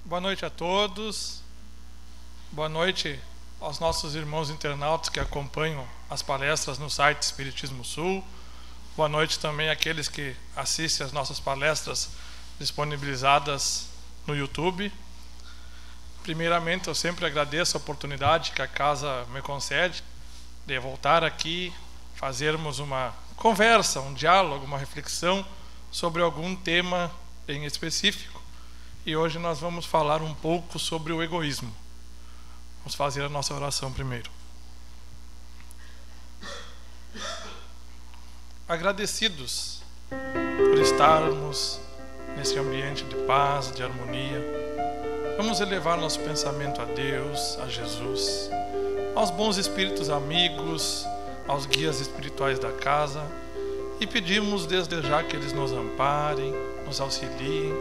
Boa noite a todos. Boa noite aos nossos irmãos internautas que acompanham as palestras no site Espiritismo Sul. Boa noite também àqueles que assistem às nossas palestras disponibilizadas no YouTube. Primeiramente, eu sempre agradeço a oportunidade que a casa me concede de voltar aqui, fazermos uma conversa, um diálogo, uma reflexão sobre algum tema em específico. E hoje nós vamos falar um pouco sobre o egoísmo. Vamos fazer a nossa oração primeiro. Agradecidos por estarmos nesse ambiente de paz, de harmonia, vamos elevar nosso pensamento a Deus, a Jesus, aos bons espíritos amigos, aos guias espirituais da casa, e pedimos desde já que eles nos amparem, nos auxiliem,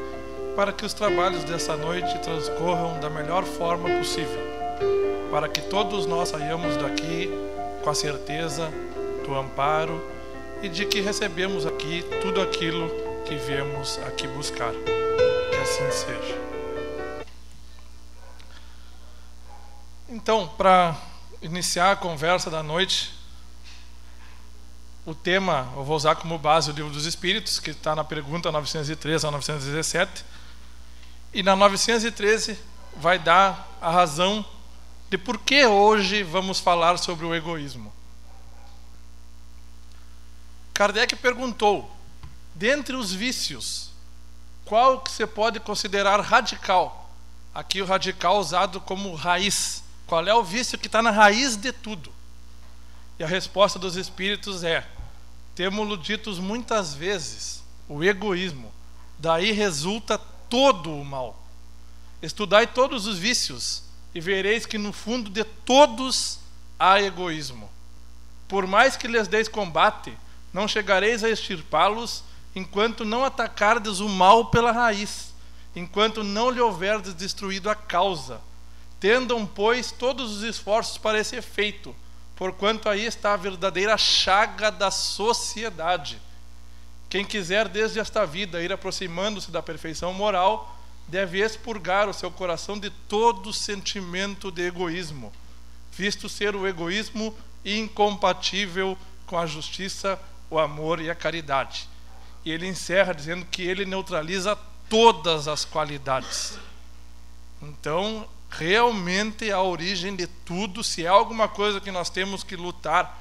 para que os trabalhos dessa noite transcorram da melhor forma possível, para que todos nós saiamos daqui com a certeza do amparo e de que recebemos aqui tudo aquilo que viemos aqui buscar. Que assim seja. Então, para iniciar a conversa da noite, o tema, eu vou usar como base o Livro dos Espíritos, que está na pergunta 913 a 917, e na 913 vai dar a razão de por que hoje vamos falar sobre o egoísmo. Kardec perguntou, dentre os vícios, qual que você pode considerar radical? Aqui o radical usado como raiz. Qual é o vício que está na raiz de tudo? E a resposta dos espíritos é: temos-lo ditos muitas vezes, o egoísmo. Daí resulta todo o mal. Estudai todos os vícios e vereis que no fundo de todos há egoísmo. Por mais que lhes deis combate, não chegareis a extirpá-los enquanto não atacardes o mal pela raiz, enquanto não lhe houverdes destruído a causa. Tendam, pois, todos os esforços para esse efeito, porquanto aí está a verdadeira chaga da sociedade. Quem quiser desde esta vida ir aproximando-se da perfeição moral, deve expurgar o seu coração de todo sentimento de egoísmo, visto ser o egoísmo incompatível com a justiça, o amor e a caridade. E ele encerra dizendo que ele neutraliza todas as qualidades. Então, realmente a origem de tudo, se há alguma coisa que nós temos que lutar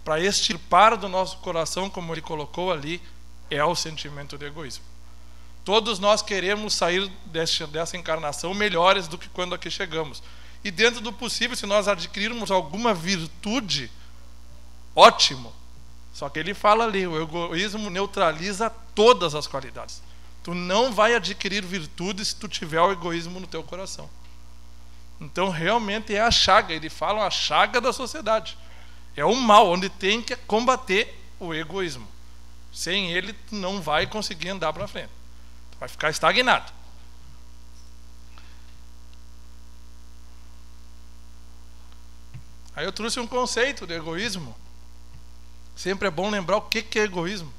para extirpar do nosso coração, como ele colocou ali, é o sentimento de egoísmo. Todos nós queremos sair dessa encarnação melhores do que quando aqui chegamos. E dentro do possível, se nós adquirirmos alguma virtude, ótimo. Só que ele fala ali, o egoísmo neutraliza todas as qualidades. Tu não vai adquirir virtude se tu tiver o egoísmo no teu coração. Então realmente é a chaga, ele fala a chaga da sociedade. É o mal, onde tem que combater o egoísmo. Sem ele, tu não vai conseguir andar para frente. Tu vai ficar estagnado. Aí eu trouxe um conceito de egoísmo. Sempre é bom lembrar o que é egoísmo.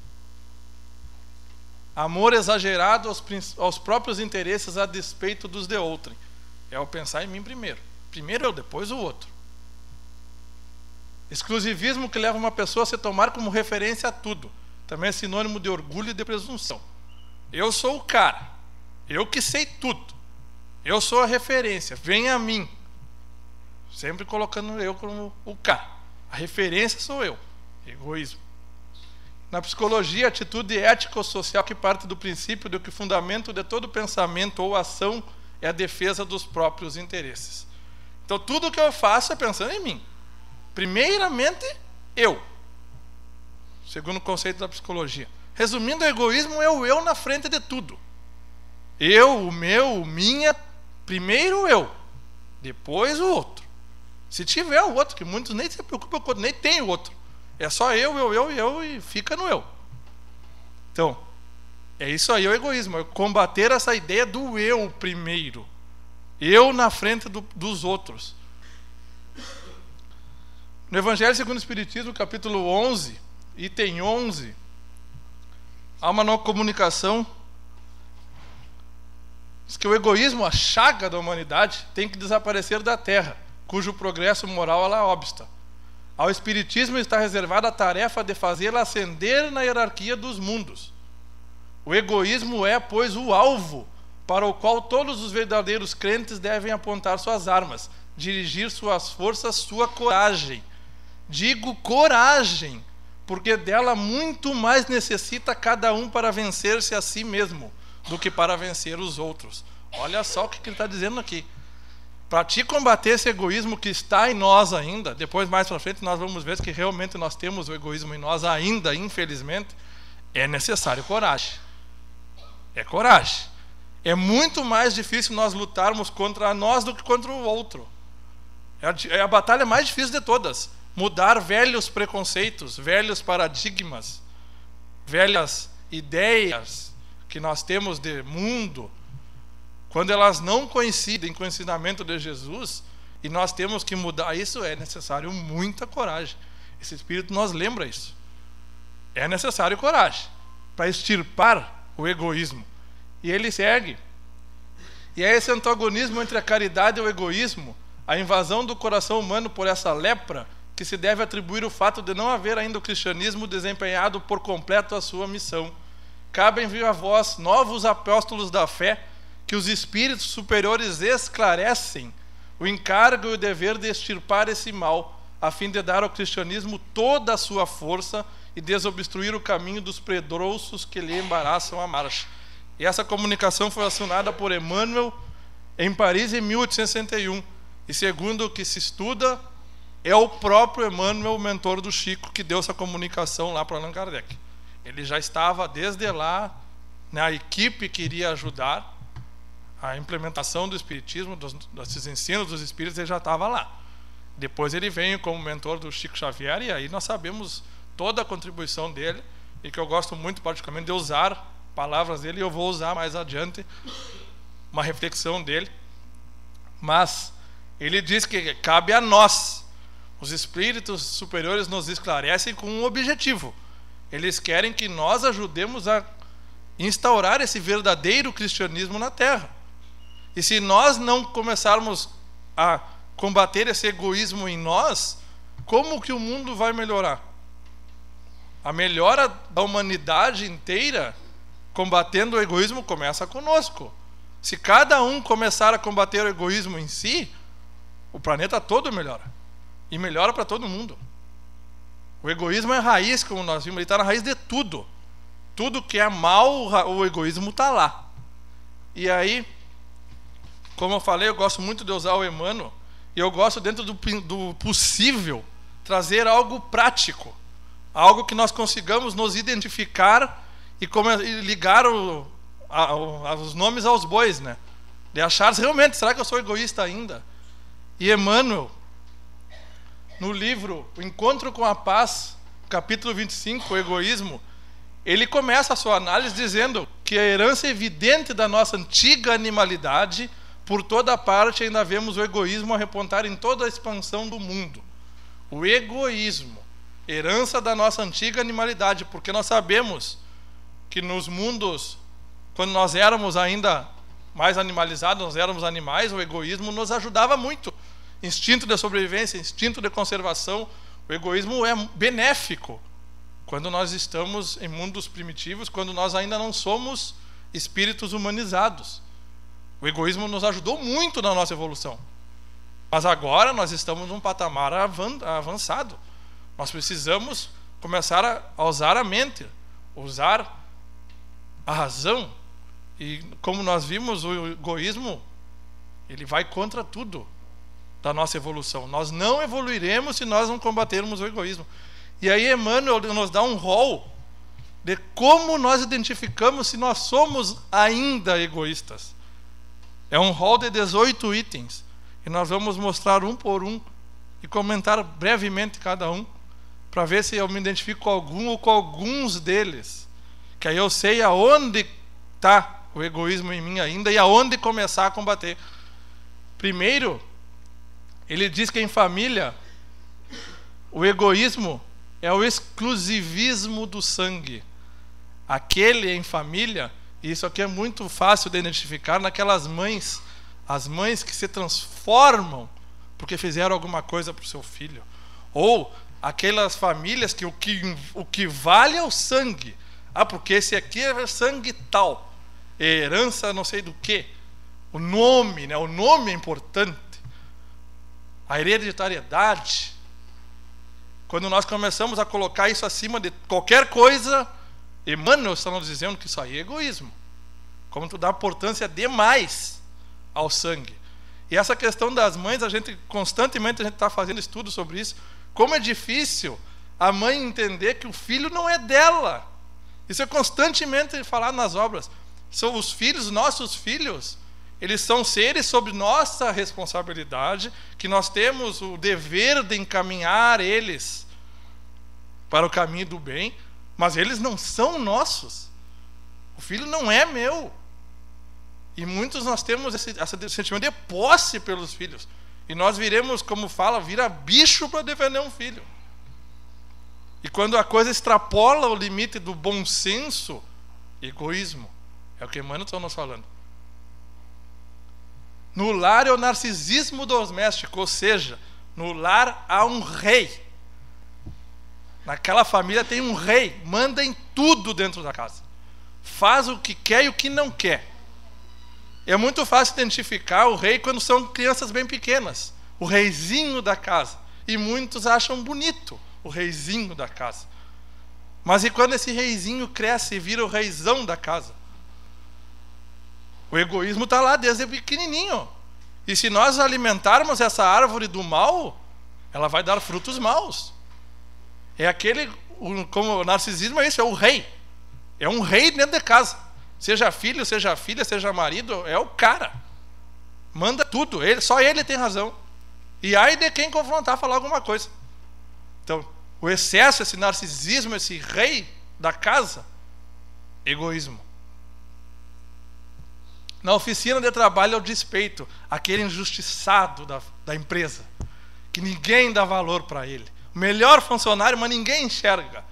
Amor exagerado aos próprios interesses a despeito dos de outrem. É o pensar em mim primeiro. Primeiro eu, depois o outro. Exclusivismo que leva uma pessoa a se tomar como referência a tudo. Também é sinônimo de orgulho e de presunção. Eu sou o cara. Eu que sei tudo. Eu sou a referência. Venha a mim. Sempre colocando eu como o cara. A referência sou eu. Egoísmo. Na psicologia, a atitude ético-social que parte do princípio de que o fundamento de todo pensamento ou ação é a defesa dos próprios interesses. Então tudo que eu faço é pensando em mim. Primeiramente, eu. Segundo o conceito da psicologia. Resumindo, o egoísmo é o eu na frente de tudo. Eu, o meu, o minha, primeiro eu, depois o outro. Se tiver o outro, que muitos nem se preocupam com o outro, nem tem o outro. É só eu e fica no eu. Então, é isso aí o egoísmo, é combater essa ideia do eu primeiro. Eu na frente dos outros. No Evangelho segundo o Espiritismo, capítulo 11, item 11, há uma comunicação Diz que o egoísmo, a chaga da humanidade, tem que desaparecer da terra, cujo progresso moral ela obsta. Ao Espiritismo está reservada a tarefa de fazê-la ascender na hierarquia dos mundos. O egoísmo é, pois, o alvo para o qual todos os verdadeiros crentes devem apontar suas armas, dirigir suas forças, sua coragem. Digo coragem, porque dela muito mais necessita cada um para vencer-se a si mesmo do que para vencer os outros. Olha só o que ele está dizendo aqui. Para te combater esse egoísmo que está em nós ainda, depois mais para frente nós vamos ver que realmente nós temos o egoísmo em nós ainda, infelizmente, é necessário coragem. É coragem. É muito mais difícil nós lutarmos contra nós do que contra o outro. É a batalha mais difícil de todas. Mudar velhos preconceitos, velhos paradigmas, velhas ideias que nós temos de mundo, quando elas não coincidem com o ensinamento de Jesus, e nós temos que mudar isso, é necessário muita coragem. Esse Espírito nos lembra isso. É necessário coragem para extirpar o egoísmo. E ele segue. E é esse antagonismo entre a caridade e o egoísmo, a invasão do coração humano por essa lepra, que se deve atribuir o fato de não haver ainda o cristianismo desempenhado por completo a sua missão. Cabem viva voz, novos apóstolos da fé, que os espíritos superiores esclarecem o encargo e o dever de extirpar esse mal, a fim de dar ao cristianismo toda a sua força e desobstruir o caminho dos predrouços que lhe embaraçam a marcha. E essa comunicação foi assinada por Emmanuel em Paris em 1861. E segundo o que se estuda, é o próprio Emmanuel, o mentor do Chico, que deu essa comunicação lá para Allan Kardec. Ele já estava desde lá, na equipe que iria ajudar a implementação do Espiritismo, desses ensinos dos Espíritos, ele já estava lá. Depois ele veio como mentor do Chico Xavier, e aí nós sabemos toda a contribuição dele, e que eu gosto muito particularmente de usar palavras dele, e eu vou usar mais adiante uma reflexão dele. Mas ele diz que cabe a nós. Os espíritos superiores nos esclarecem com um objetivo. Eles querem que nós ajudemos a instaurar esse verdadeiro cristianismo na Terra. E se nós não começarmos a combater esse egoísmo em nós, como que o mundo vai melhorar? A melhora da humanidade inteira, combatendo o egoísmo, começa conosco. Se cada um começar a combater o egoísmo em si, o planeta todo melhora. E melhora para todo mundo. O egoísmo é raiz, como nós vimos, ele está na raiz de tudo. Tudo que é mal, o egoísmo está lá. E aí, como eu falei, eu gosto muito de usar o Emmanuel, e eu gosto, dentro do possível, trazer algo prático, algo que nós consigamos nos identificar e ligar os nomes aos bois, né? De achar realmente, será que eu sou egoísta ainda? E Emmanuel, no livro O Encontro com a Paz, capítulo 25, o egoísmo, ele começa a sua análise dizendo que a herança evidente da nossa antiga animalidade, por toda parte ainda vemos o egoísmo a repontar em toda a expansão do mundo. O egoísmo, herança da nossa antiga animalidade, porque nós sabemos que nos mundos, quando nós éramos ainda mais animalizados, nós éramos animais, o egoísmo nos ajudava muito. Instinto de sobrevivência, instinto de conservação. O egoísmo é benéfico quando nós estamos em mundos primitivos, quando nós ainda não somos espíritos humanizados. O egoísmo nos ajudou muito na nossa evolução. Mas agora nós estamos num patamar avançado. Nós precisamos começar a usar a mente, usar a razão. E como nós vimos, o egoísmo, ele vai contra tudo da nossa evolução. Nós não evoluiremos se nós não combatermos o egoísmo. E aí Emmanuel nos dá um rol de como nós identificamos se nós somos ainda egoístas. É um rol de 18 itens, e nós vamos mostrar um por um e comentar brevemente cada um, para ver se eu me identifico com algum ou com alguns deles, que aí eu sei aonde está o egoísmo em mim ainda e aonde começar a combater. Primeiro, ele diz que em família o egoísmo é o exclusivismo do sangue. Aquele em família E isso aqui é muito fácil de identificar naquelas mães, as mães que se transformam porque fizeram alguma coisa para o seu filho. Ou aquelas famílias que o que vale é o sangue. Ah, porque esse aqui é sangue tal, herança não sei do que. O nome, né? O nome é importante. A hereditariedade. Quando nós começamos a colocar isso acima de qualquer coisa, Emmanuel está nos dizendo que isso aí é egoísmo. Como tu dá importância demais ao sangue. E essa questão das mães, constantemente a gente está fazendo estudos sobre isso. Como é difícil a mãe entender que o filho não é dela. Isso é constantemente falado nas obras. São os filhos, nossos filhos, eles são seres sob nossa responsabilidade, que nós temos o dever de encaminhar eles para o caminho do bem, mas eles não são nossos. O filho não é meu. E muitos nós temos esse sentimento de posse pelos filhos. E nós viremos, como fala, vira bicho para defender um filho. E quando a coisa extrapola o limite do bom senso, egoísmo. É o que Emmanuel está nos falando. No lar é o narcisismo doméstico, ou seja, no lar há um rei. Naquela família tem um rei, manda em tudo dentro da casa. Faz o que quer e o que não quer. É muito fácil identificar o rei quando são crianças bem pequenas. O reizinho da casa. E muitos acham bonito o reizinho da casa. Mas e quando esse reizinho cresce e vira o reizão da casa? O egoísmo está lá desde pequenininho. E se nós alimentarmos essa árvore do mal, ela vai dar frutos maus. É aquele, como o narcisismo é isso, é o rei. É um rei dentro de casa. Seja filho, seja filha, seja marido, é o cara. Manda tudo, só ele tem razão. E aí de quem confrontar, falar alguma coisa. Então, o excesso, esse narcisismo, esse rei da casa, egoísmo. Na oficina de trabalho é o despeito, aquele injustiçado da empresa, que ninguém dá valor para ele. O melhor funcionário, mas ninguém enxerga.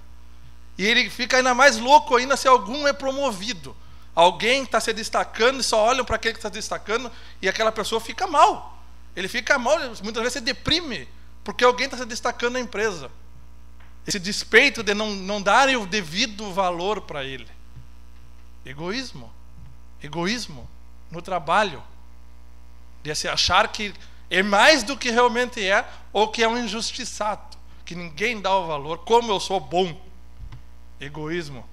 E ele fica ainda mais louco ainda se algum é promovido. Alguém está se destacando e só olham para aquele que está se destacando e aquela pessoa fica mal. Ele fica mal, muitas vezes se deprime, porque alguém está se destacando na empresa. Esse despeito de não darem o devido valor para ele. Egoísmo. Egoísmo no trabalho. De se achar que é mais do que realmente é, ou que é um injustiçado, que ninguém dá o valor, como eu sou bom. Egoísmo.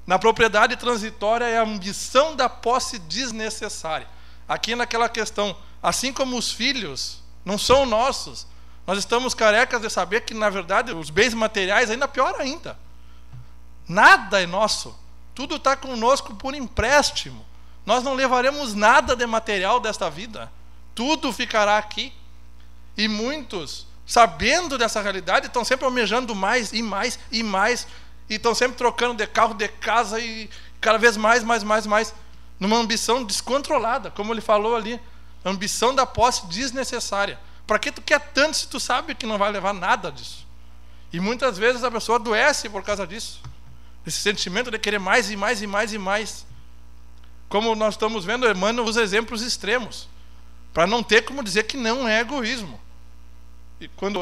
Na propriedade transitória é a ambição da posse desnecessária. Aqui naquela questão, assim como os filhos não são nossos, nós estamos carecas de saber que, na verdade, os bens materiais ainda pior ainda. Nada é nosso. Tudo está conosco por empréstimo. Nós não levaremos nada de material desta vida. Tudo ficará aqui. E muitos, sabendo dessa realidade, estão sempre almejando mais e mais e mais. E estão sempre trocando de carro, de casa e cada vez mais, numa ambição descontrolada, como ele falou ali, ambição da posse desnecessária. Para que tu quer tanto se tu sabe que não vai levar nada disso? E muitas vezes a pessoa adoece por causa disso. Esse sentimento de querer mais e mais e mais e mais. Como nós estamos vendo, Emmanuel usa exemplos extremos, para não ter como dizer que não é egoísmo. E quando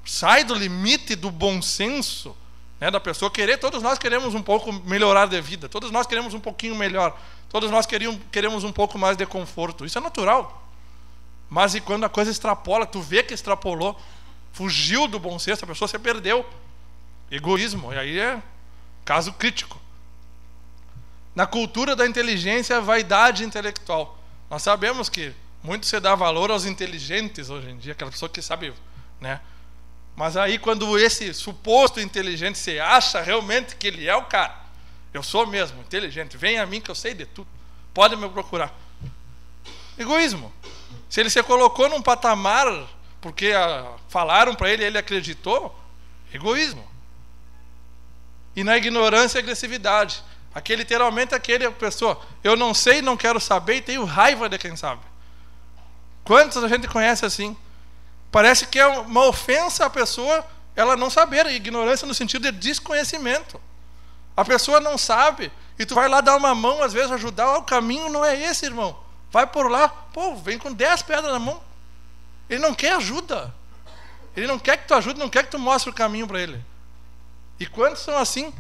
sai do limite do bom senso, né, da pessoa querer, todos nós queremos um pouco melhorar de vida, todos nós queremos um pouquinho melhor, todos nós queremos um pouco mais de conforto, isso é natural. Mas e quando a coisa extrapola, tu vê que extrapolou, fugiu do bom senso, a pessoa se perdeu. Egoísmo, e aí é caso crítico. Na cultura da inteligência, a vaidade intelectual. Nós sabemos que muito se dá valor aos inteligentes hoje em dia, aquela pessoa que sabe, né? Mas aí quando esse suposto inteligente se acha realmente que ele é o cara, eu sou mesmo inteligente, vem a mim que eu sei de tudo, pode me procurar. Egoísmo. Se ele se colocou num patamar porque falaram para ele e ele acreditou, egoísmo. E na ignorância, agressividade. Aqui literalmente aquele pessoa, eu não sei, não quero saber e tenho raiva de quem sabe. Quantos a gente conhece assim? Parece que é uma ofensa à pessoa ela não saber, ignorância no sentido de desconhecimento. A pessoa não sabe, e tu vai lá dar uma mão, às vezes ajudar, o caminho não é esse, irmão. Vai por lá, pô, vem com 10 pedras na mão. Ele não quer ajuda. Ele não quer que tu ajude, não quer que tu mostre o caminho para ele. E quando são assim,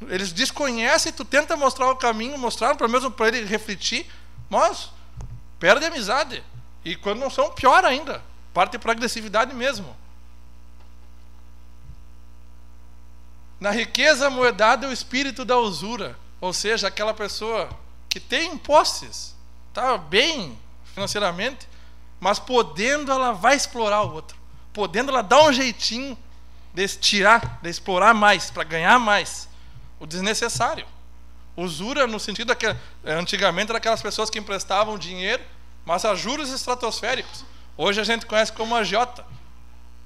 eles desconhecem, tu tenta mostrar o caminho, mostrar pelo menos para ele refletir, mas perde a amizade. E quando não são, pior ainda, parte para agressividade mesmo. Na riqueza moedada é o espírito da usura, ou seja, aquela pessoa que tem posses, está bem financeiramente, mas podendo ela vai explorar o outro, podendo ela dar um jeitinho de tirar, de explorar mais, para ganhar mais, o desnecessário. Usura no sentido que antigamente eram aquelas pessoas que emprestavam dinheiro, mas a juros estratosféricos. Hoje a gente conhece como agiota,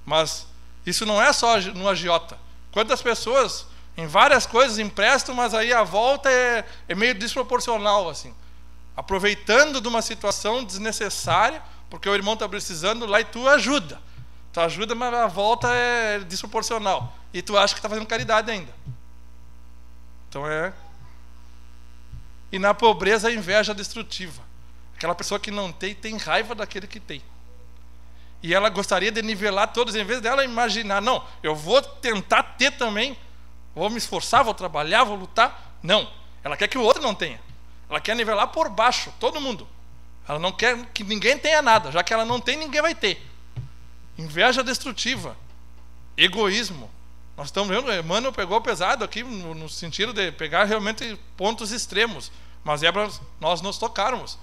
mas isso não é só no agiota. Quantas pessoas em várias coisas emprestam, mas aí a volta é meio desproporcional, assim, aproveitando de uma situação desnecessária, porque o irmão está precisando lá e tu ajuda. Tu ajuda, mas a volta é desproporcional. E tu acha que está fazendo caridade ainda. Então E na pobreza a inveja destrutiva. Aquela pessoa que não tem raiva daquele que tem. E ela gostaria de nivelar todos, em vez dela imaginar, não, eu vou tentar ter também, vou me esforçar, vou trabalhar, vou lutar. Não, ela quer que o outro não tenha. Ela quer nivelar por baixo, todo mundo. Ela não quer que ninguém tenha nada. Já que ela não tem, ninguém vai ter. Inveja destrutiva. Egoísmo. Nós estamos vendo, Emmanuel pegou pesado aqui, no sentido de pegar realmente pontos extremos. Mas é para nós nos tocarmos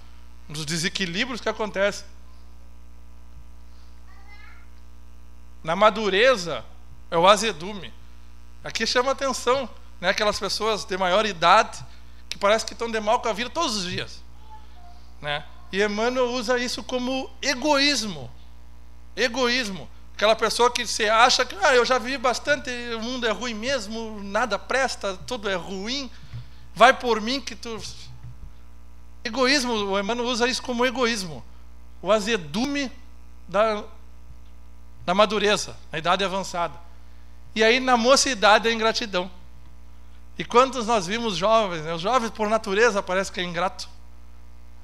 nos desequilíbrios que acontecem. Na madureza é o azedume. Aqui chama atenção, né? Aquelas pessoas de maior idade que parece que estão de mal com a vida todos os dias, né? E Emmanuel usa isso como egoísmo. Egoísmo. Aquela pessoa que se acha que eu já vivi bastante, o mundo é ruim mesmo, nada presta, tudo é ruim, vai por mim que tu... Egoísmo, o Emmanuel usa isso como egoísmo. O azedume da madureza, na idade avançada. E aí na mocidade a ingratidão. E quantos nós vimos jovens, né? Os jovens por natureza parece que é ingrato.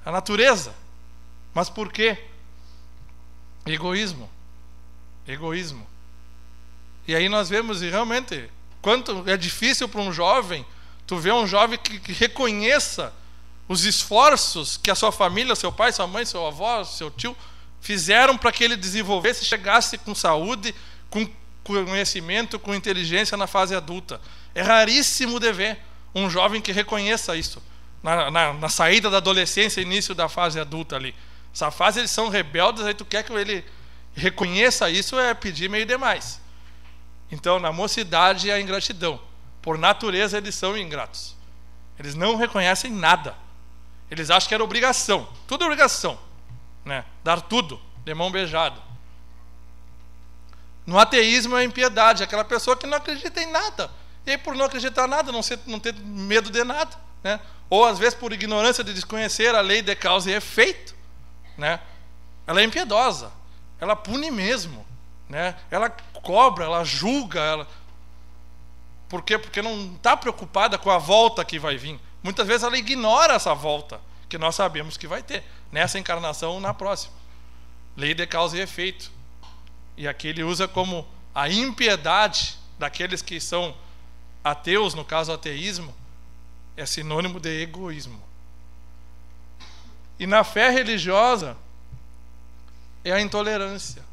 A natureza. Mas por quê? Egoísmo. Egoísmo. E aí nós vemos, e realmente, quanto é difícil para um jovem, tu vê um jovem que reconheça os esforços que a sua família, seu pai, sua mãe, seu avô, seu tio, fizeram para que ele desenvolvesse, chegasse com saúde, com conhecimento, com inteligência na fase adulta. É raríssimo de ver um jovem que reconheça isso. Na saída da adolescência, início da fase adulta ali. Essa fase eles são rebeldes, aí tu quer que ele reconheça isso, é pedir meio demais. Então, na mocidade, a ingratidão. Por natureza, eles são ingratos. Eles não reconhecem nada. Eles acham que era obrigação. Tudo é obrigação, né? Dar tudo, de mão beijada. No ateísmo é a impiedade. Aquela pessoa que não acredita em nada. E aí, por não acreditar em nada, não ter medo de nada, né? Ou, às vezes, por ignorância de desconhecer a lei de causa e efeito, né? Ela é impiedosa. Ela pune mesmo, né? Ela cobra, ela julga. Por quê? Porque não está preocupada com a volta que vai vir. Muitas vezes ela ignora essa volta, que nós sabemos que vai ter, nessa encarnação ou na próxima. Lei de causa e efeito. E aqui ele usa como a impiedade daqueles que são ateus, no caso ateísmo, é sinônimo de egoísmo. E na fé religiosa é a intolerância.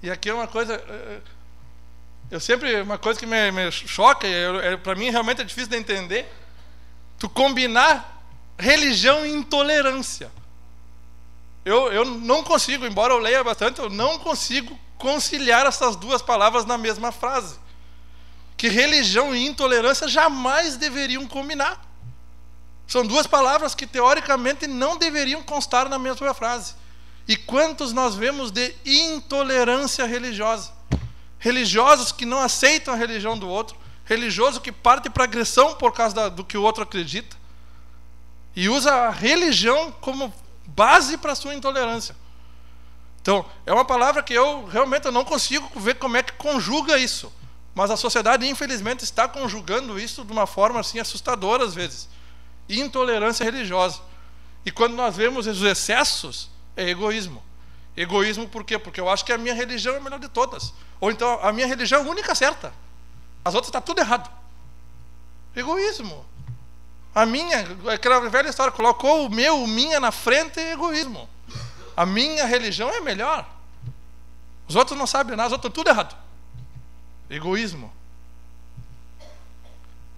E aqui é uma coisa... uma coisa que me choca, para mim realmente é difícil de entender, tu combinar religião e intolerância. Eu não consigo, embora eu leia bastante, eu não consigo conciliar essas duas palavras na mesma frase. Que religião e intolerância jamais deveriam combinar. São duas palavras que teoricamente não deveriam constar na mesma frase. E quantos nós vemos de intolerância religiosa? Religiosos que não aceitam a religião do outro, religioso que parte para agressão por causa do que o outro acredita, e usa a religião como base para a sua intolerância. Então, é uma palavra que eu realmente não consigo ver como é que conjuga isso. Mas a sociedade, infelizmente, está conjugando isso de uma forma assim assustadora às vezes. Intolerância religiosa. E quando nós vemos os excessos, é egoísmo. Egoísmo por quê? Porque eu acho que a minha religião é a melhor de todas. Ou então a minha religião é a única certa. As outras está tudo errado. Egoísmo. A minha, aquela velha história, colocou o meu, o minha na frente, é egoísmo. A minha religião é melhor. Os outros não sabem nada, os outros estão tudo errado. Egoísmo.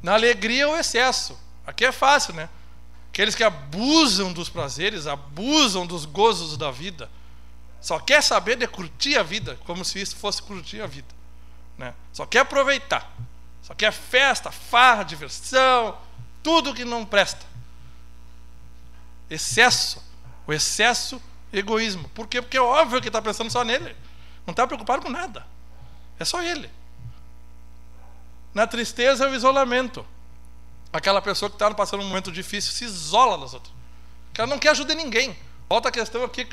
Na alegria, o excesso. Aqui é fácil, né? Aqueles que abusam dos prazeres, abusam dos gozos da vida, só quer saber de curtir a vida, como se isso fosse curtir a vida, né? Só quer aproveitar, só quer festa, farra, diversão, tudo que não presta. Excesso. O excesso, egoísmo. Por quê? Porque é óbvio que está pensando só nele. Não está preocupado com nada. É só ele. Na tristeza, o isolamento. Aquela pessoa que está passando um momento difícil se isola das outras. Que ela não quer ajuda ninguém. Volta a questão aqui,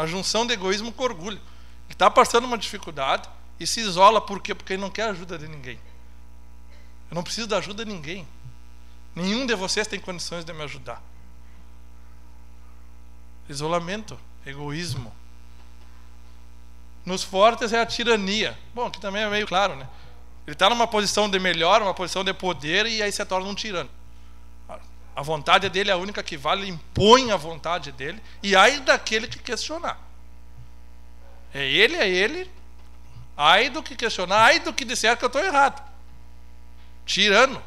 a junção de egoísmo com orgulho. Que está passando uma dificuldade e se isola. Por quê? Porque ele não quer ajuda de ninguém. Eu não preciso da ajuda de ninguém. Nenhum de vocês tem condições de me ajudar. Isolamento, egoísmo. Nos fortes é a tirania. Bom, aqui também é meio claro, né? Ele está numa posição de melhor, uma posição de poder, e aí se torna um tirano. A vontade dele é a única que vale, ele impõe a vontade dele, e ai daquele que questionar. É ele, ai do que questionar, ai do que disser que eu estou errado. Tirano.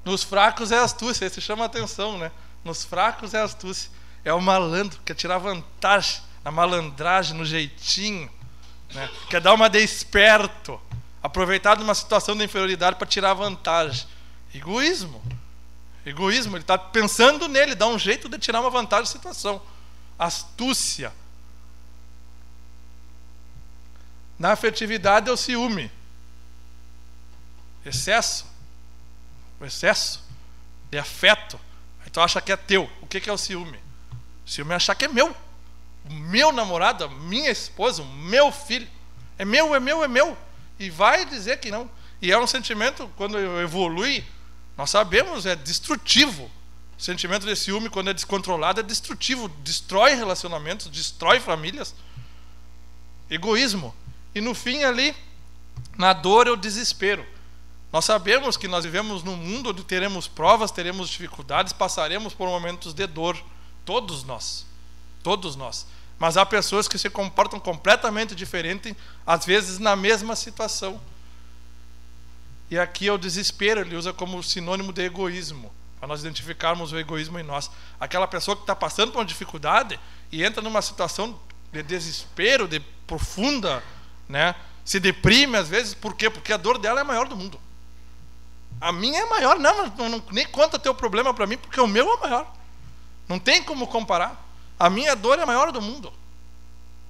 Nos fracos é astúcia, esse chama a atenção, né? Nos fracos é astúcia. É o malandro, quer tirar vantagem, na malandragem, no jeitinho, né? Quer dar uma de esperto, aproveitar de uma situação de inferioridade para tirar vantagem. Egoísmo. Egoísmo, ele está pensando nele, dá um jeito de tirar uma vantagem da situação. Astúcia. Na afetividade é o ciúme. Excesso. O excesso de afeto. Aí tu acha que é teu. O que é o ciúme? O ciúme é achar que é meu. O meu namorado, a minha esposa, o meu filho. É meu, é meu, é meu. E vai dizer que não. E é um sentimento, quando evolui, nós sabemos, é destrutivo. O sentimento de ciúme, quando é descontrolado, é destrutivo. Destrói relacionamentos, destrói famílias. Egoísmo. E no fim ali, na dor é o desespero. Nós sabemos que nós vivemos num mundo onde teremos provas, teremos dificuldades, passaremos por momentos de dor. Todos nós. Todos nós. Mas há pessoas que se comportam completamente diferente, às vezes na mesma situação. E aqui é o desespero, ele usa como sinônimo de egoísmo, para nós identificarmos o egoísmo em nós. Aquela pessoa que está passando por uma dificuldade e entra numa situação de desespero, de profunda, né? Se deprime às vezes, por quê? Porque a dor dela é a maior do mundo. A minha é maior, não nem conta teu problema para mim, porque o meu é maior. Não tem como comparar. A minha dor é a maior do mundo.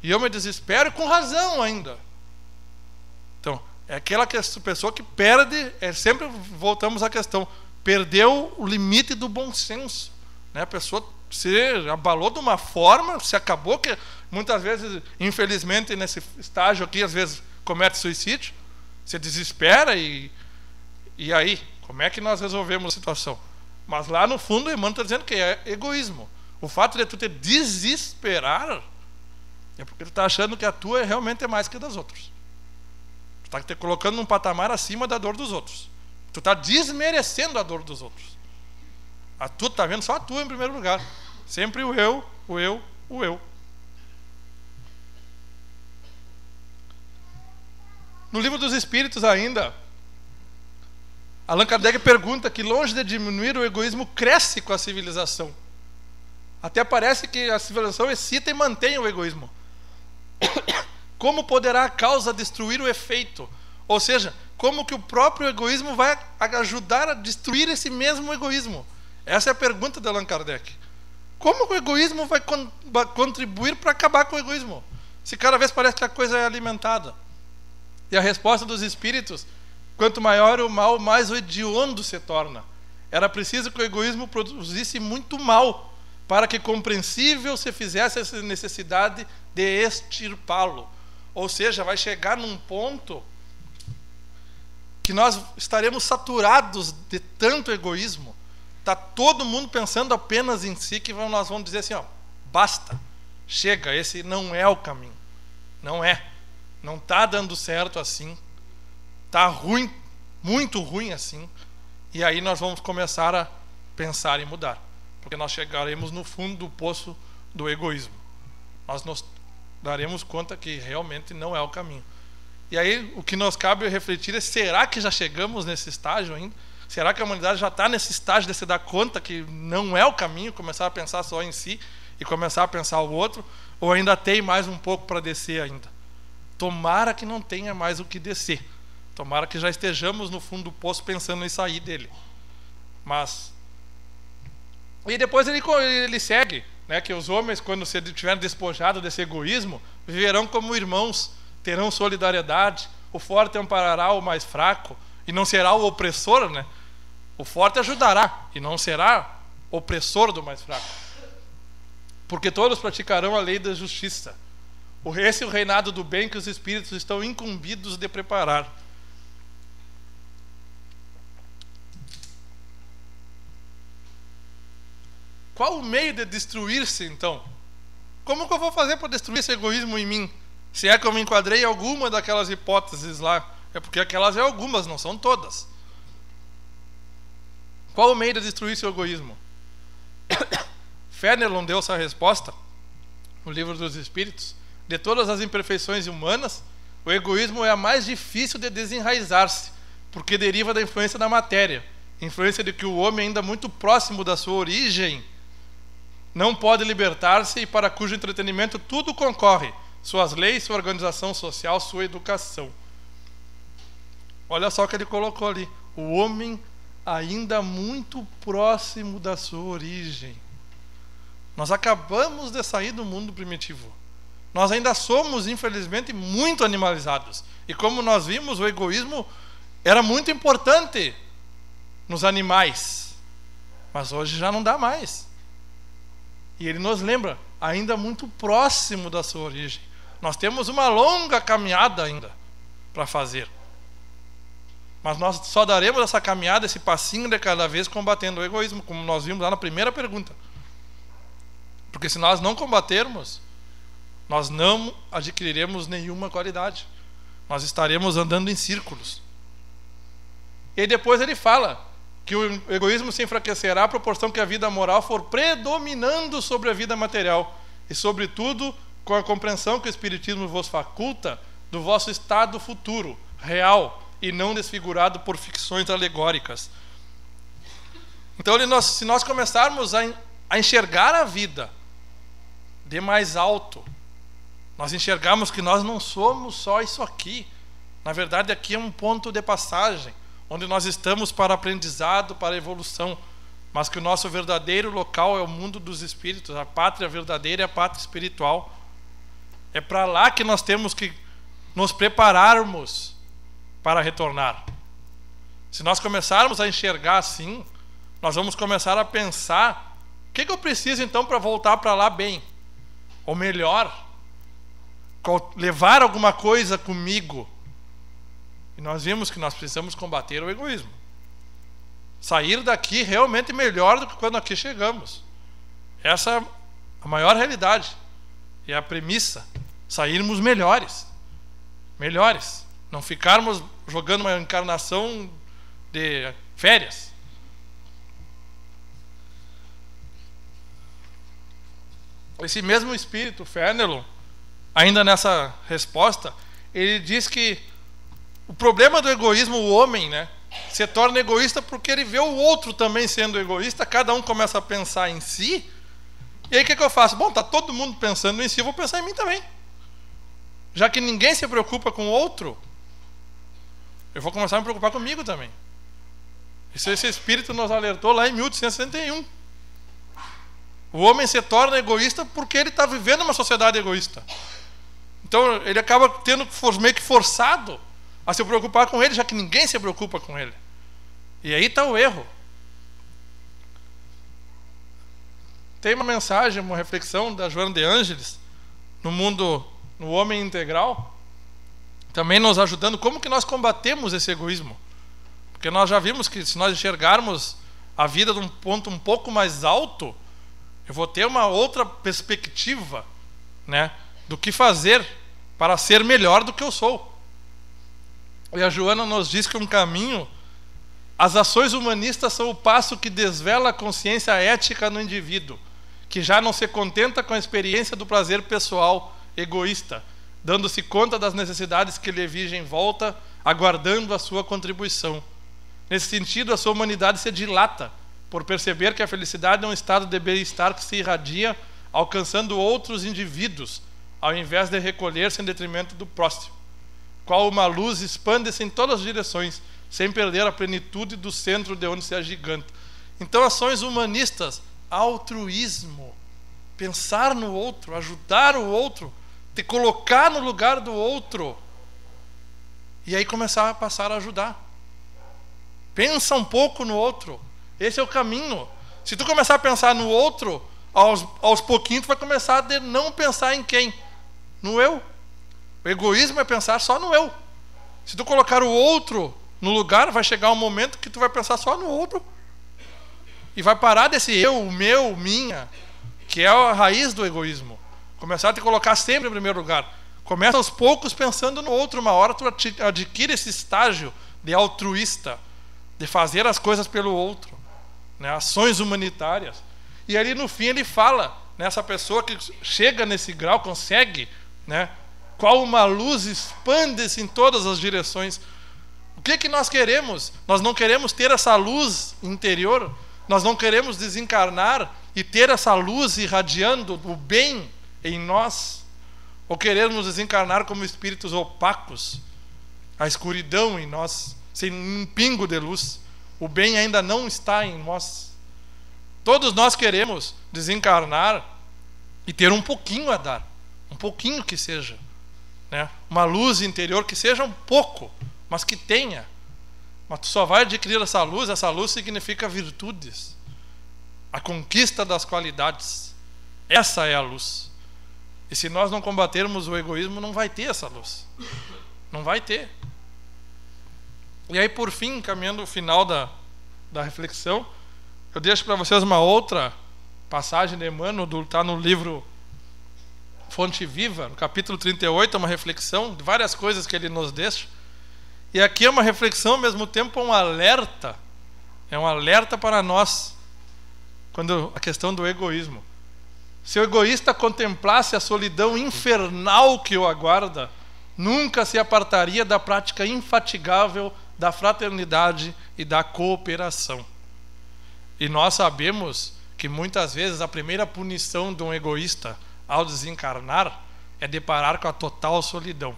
E eu me desespero, com razão ainda. Então, é aquela pessoa que perde, sempre voltamos à questão, perdeu o limite do bom senso, né? A pessoa se abalou de uma forma, se acabou, que muitas vezes, infelizmente, nesse estágio aqui, às vezes comete suicídio, se desespera e aí, como é que nós resolvemos a situação? Mas lá no fundo o Emmanuel está dizendo que é egoísmo. O fato de tu te desesperar é porque tu está achando que a tua realmente é mais que a das outras. Tu está te colocando num patamar acima da dor dos outros. Tu está desmerecendo a dor dos outros. A tua está vendo só a tua em primeiro lugar. Sempre o eu, o eu, o eu. No Livro dos Espíritos ainda, Allan Kardec pergunta que longe de diminuir o egoísmo cresce com a civilização. Até parece que a civilização excita e mantém o egoísmo. Como poderá a causa destruir o efeito? Ou seja, como que o próprio egoísmo vai ajudar a destruir esse mesmo egoísmo? Essa é a pergunta de Allan Kardec. Como que o egoísmo vai contribuir para acabar com o egoísmo? Se cada vez parece que a coisa é alimentada. E a resposta dos espíritos: quanto maior o mal, mais o hediondo se torna. Era preciso que o egoísmo produzisse muito mal, para que compreensível se fizesse essa necessidade de extirpá-lo. Ou seja, vai chegar num ponto que nós estaremos saturados de tanto egoísmo. Está todo mundo pensando apenas em si, que nós vamos dizer assim, ó, basta, chega, esse não é o caminho. Não é. Não está dando certo assim. Está ruim, muito ruim assim. E aí nós vamos começar a pensar em mudar. Porque nós chegaremos no fundo do poço do egoísmo. Nós nos daremos conta que realmente não é o caminho. E aí o que nos cabe refletir é: será que já chegamos nesse estágio ainda? Será que a humanidade já está nesse estágio de se dar conta que não é o caminho, começar a pensar só em si e começar a pensar o outro? Ou ainda tem mais um pouco para descer ainda? Tomara que não tenha mais o que descer. Tomara que já estejamos no fundo do poço pensando em sair dele. Mas... E depois ele segue, né, que os homens, quando se tiverem despojado desse egoísmo, viverão como irmãos, terão solidariedade, o forte amparará o mais fraco, e não será o opressor, né? O forte ajudará, e não será opressor do mais fraco. Porque todos praticarão a lei da justiça. Esse é o reinado do bem que os espíritos estão incumbidos de preparar. Qual o meio de destruir-se, então? Como que eu vou fazer para destruir esse egoísmo em mim? Se é que eu me enquadrei em alguma daquelas hipóteses lá, é porque aquelas é algumas, não são todas. Qual o meio de destruir esse egoísmo? Fenelon deu essa resposta no Livro dos Espíritos. De todas as imperfeições humanas, o egoísmo é a mais difícil de desenraizar-se, porque deriva da influência da matéria, influência de que o homem, ainda muito próximo da sua origem, não pode libertar-se e para cujo entretenimento tudo concorre: suas leis, sua organização social, sua educação. Olha só o que ele colocou ali: o homem ainda muito próximo da sua origem. Nós acabamos de sair do mundo primitivo. Nós ainda somos, infelizmente, muito animalizados. E como nós vimos, o egoísmo era muito importante nos animais. Mas hoje já não dá mais. E ele nos lembra, ainda muito próximo da sua origem. Nós temos uma longa caminhada ainda para fazer. Mas nós só daremos essa caminhada, esse passinho de cada vez, combatendo o egoísmo, como nós vimos lá na primeira pergunta. Porque se nós não combatermos, nós não adquiriremos nenhuma qualidade. Nós estaremos andando em círculos. E depois ele fala que o egoísmo se enfraquecerá à proporção que a vida moral for predominando sobre a vida material, e sobretudo com a compreensão que o Espiritismo vos faculta do vosso estado futuro, real, e não desfigurado por ficções alegóricas. Então, se nós começarmos a enxergar a vida de mais alto, nós enxergarmos que nós não somos só isso aqui. Na verdade, aqui é um ponto de passagem, onde nós estamos para aprendizado, para evolução, mas que o nosso verdadeiro local é o mundo dos espíritos. A pátria verdadeira é a pátria espiritual. É para lá que nós temos que nos prepararmos para retornar. Se nós começarmos a enxergar assim, nós vamos começar a pensar: o que eu preciso então para voltar para lá bem? Ou melhor, levar alguma coisa comigo. E nós vimos que nós precisamos combater o egoísmo. Sair daqui realmente melhor do que quando aqui chegamos. Essa é a maior realidade. E a premissa: sairmos melhores. Melhores. Não ficarmos jogando uma encarnação de férias. Esse mesmo espírito, Fenelon, ainda nessa resposta, ele diz que o problema do egoísmo, o homem, né, se torna egoísta porque ele vê o outro também sendo egoísta, cada um começa a pensar em si, e aí o que eu faço? Bom, está todo mundo pensando em si, eu vou pensar em mim também. Já que ninguém se preocupa com o outro, eu vou começar a me preocupar comigo também. Esse espírito nos alertou lá em 1861. O homem se torna egoísta porque ele está vivendo uma sociedade egoísta. Então ele acaba tendo meio que forçado a se preocupar com ele, já que ninguém se preocupa com ele. E aí está o erro. Tem uma mensagem, uma reflexão da Joana de Ângeles no Homem Integral, também nos ajudando como que nós combatemos esse egoísmo. Porque nós já vimos que se nós enxergarmos a vida de um ponto um pouco mais alto, eu vou ter uma outra perspectiva, né, do que fazer para ser melhor do que eu sou. E a Joana nos diz que um caminho, as ações humanistas são o passo que desvela a consciência ética no indivíduo, que já não se contenta com a experiência do prazer pessoal egoísta, dando-se conta das necessidades que lhe vigem em volta, aguardando a sua contribuição. Nesse sentido, a sua humanidade se dilata, por perceber que a felicidade é um estado de bem-estar que se irradia, alcançando outros indivíduos, ao invés de recolher-se em detrimento do próximo. Qual uma luz expande-se em todas as direções, sem perder a plenitude do centro de onde se agiganta. Então, ações humanistas, altruísmo, pensar no outro, ajudar o outro, te colocar no lugar do outro, e aí começar a passar a ajudar. Pensa um pouco no outro. Esse é o caminho. Se tu começar a pensar no outro, aos pouquinhos tu vai começar a não pensar em quem? No eu. O egoísmo é pensar só no eu. Se tu colocar o outro no lugar, vai chegar um momento que tu vai pensar só no outro. E vai parar desse eu, o meu, o minha, que é a raiz do egoísmo. Começar a te colocar sempre em primeiro lugar. Começa aos poucos pensando no outro. Uma hora tu adquire esse estágio de altruísta, de fazer as coisas pelo outro, né? Ações humanitárias. E ali no fim ele fala, né, essa pessoa que chega nesse grau, consegue, né, qual uma luz expande-se em todas as direções. O que nós queremos? Nós não queremos ter essa luz interior, nós não queremos desencarnar e ter essa luz irradiando o bem em nós, ou queremos desencarnar como espíritos opacos, a escuridão em nós, sem um pingo de luz. O bem ainda não está em nós. Todos nós queremos desencarnar e ter um pouquinho a dar, um pouquinho que seja, né? Uma luz interior que seja um pouco, mas que tenha. Mas tu só vai adquirir essa luz significa virtudes, a conquista das qualidades. Essa é a luz. E se nós não combatermos o egoísmo, não vai ter essa luz. Não vai ter. E aí, por fim, caminhando ao final da reflexão, eu deixo para vocês uma outra passagem de Emmanuel, está no livro Fonte Viva, no capítulo 38, é uma reflexão de várias coisas que ele nos deixa. E aqui é uma reflexão, ao mesmo tempo é um alerta para nós, quando a questão do egoísmo. Se o egoísta contemplasse a solidão infernal que o aguarda, nunca se apartaria da prática infatigável da fraternidade e da cooperação. E nós sabemos que muitas vezes a primeira punição de um egoísta ao desencarnar é deparar com a total solidão.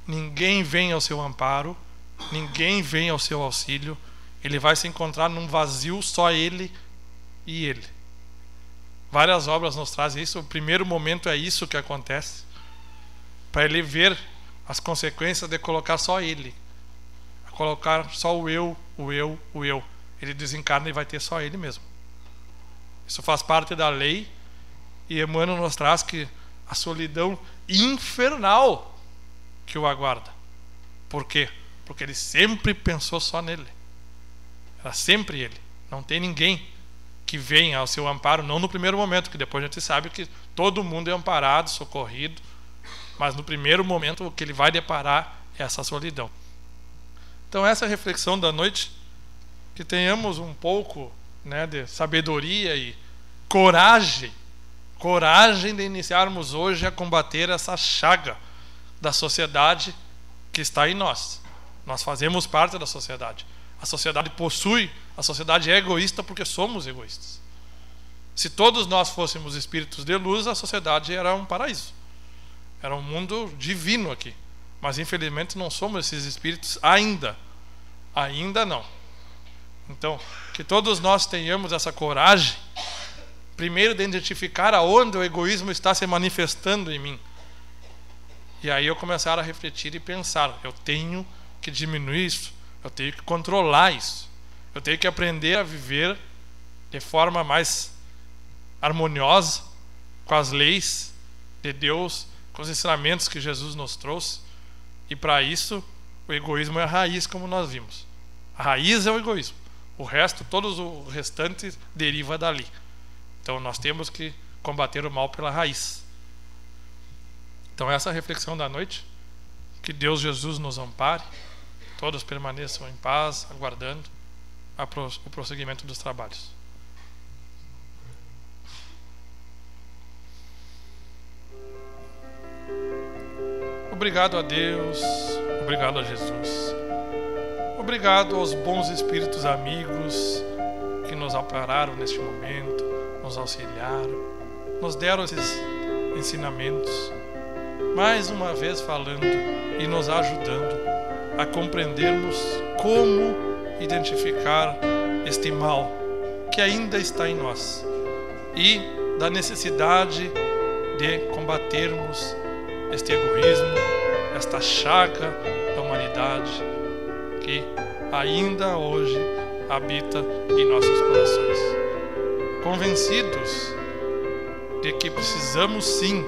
Ninguém vem ao seu amparo, ninguém vem ao seu auxílio, ele vai se encontrar num vazio, só ele e ele. Várias obras nos trazem isso. O primeiro momento é isso que acontece, para ele ver as consequências de colocar só ele, colocar só o eu. Ele desencarna e vai ter só ele mesmo. Isso faz parte da lei. E Emmanuel nos traz que a solidão infernal que o aguarda. Por quê? Porque ele sempre pensou só nele. Era sempre ele. Não tem ninguém que venha ao seu amparo, não no primeiro momento, que depois a gente sabe que todo mundo é amparado, socorrido, mas no primeiro momento o que ele vai deparar é essa solidão. Então essa é a reflexão da noite, que tenhamos um pouco, né, de sabedoria e coragem de iniciarmos hoje a combater essa chaga da sociedade que está em nós. Nós fazemos parte da sociedade. A sociedade possui, a sociedade é egoísta porque somos egoístas. Se todos nós fôssemos espíritos de luz, a sociedade era um paraíso. Era um mundo divino aqui. Mas infelizmente não somos esses espíritos ainda. Ainda não. Então, que todos nós tenhamos essa coragem, primeiro de identificar aonde o egoísmo está se manifestando em mim. E aí eu começar a refletir e pensar, eu tenho que diminuir isso, eu tenho que controlar isso, eu tenho que aprender a viver de forma mais harmoniosa com as leis de Deus, com os ensinamentos que Jesus nos trouxe. E para isso o egoísmo é a raiz, como nós vimos. A raiz é o egoísmo. O resto, todos o restante deriva dali. Então nós temos que combater o mal pela raiz. Então essa é a reflexão da noite. Que Deus Jesus nos ampare. Todos permaneçam em paz, aguardando o prosseguimento dos trabalhos. Obrigado a Deus, obrigado a Jesus. Obrigado aos bons espíritos amigos que nos ampararam neste momento, nos auxiliaram, nos deram esses ensinamentos, mais uma vez falando e nos ajudando a compreendermos como identificar este mal que ainda está em nós e da necessidade de combatermos este egoísmo, esta chaga da humanidade que ainda hoje habita em nossos corações. Convencidos de que precisamos sim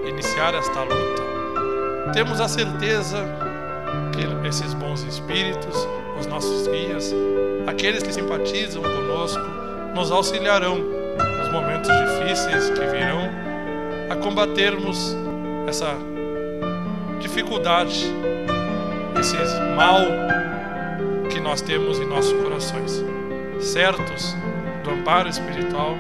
iniciar esta luta, temos a certeza que esses bons espíritos, os nossos guias, aqueles que simpatizam conosco, nos auxiliarão nos momentos difíceis que virão a combatermos essa dificuldade, esse mal que nós temos em nossos corações, certos do amparo espiritual